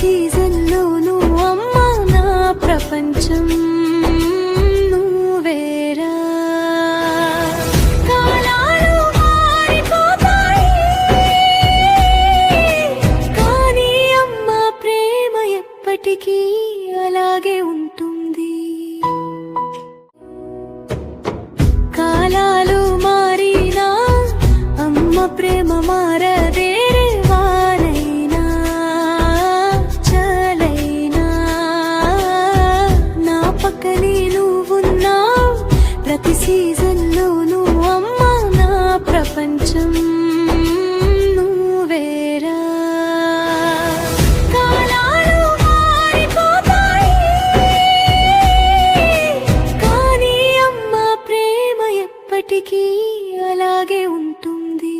సీజన్లోనూ అమ్మ నా ప్రపంచం నువ్వేరా. కాలాలు మారిపోతాయి కానీ అమ్మ ప్రేమ ఎప్పటికీ అలాగే ఉంటుంది. కాలాలు మారినా అమ్మ ప్రేమ మారదే. వానైనా చలైనా నా పక్కనే నువ్వున్నావు. ప్రతి సీజన్లోనూ అమ్మ నా ప్రపంచం నువ్వేరా. కాలాలు మారిపోతాయి కానీ అమ్మ ప్రేమ ఎప్పటికీ అలాగే ఉంటుంది.